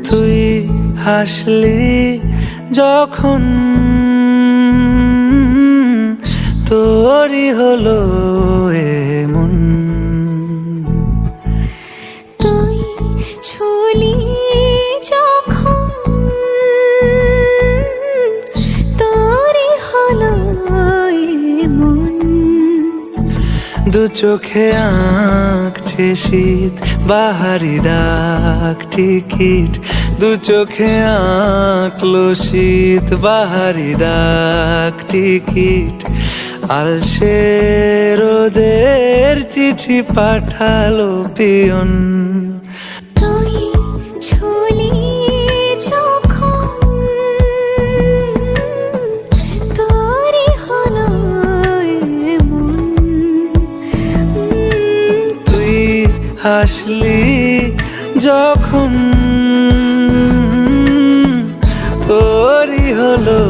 তুই হাসলি যখন তোরই হলো এমন, তুই ছুলি যখন তোরই হলো এমন। দু চোখে আঁকছে শীত বাহারি ডাক টিকিট, দু চোখে আঁকলো শীত বাহারি ডাক টিকিট। আলসে রোদের চিঠি পাঠালো পিয়ন, তুই ছুলি যখন তোরই হলো এমন। তুই হাসলি যখন তোরই হলো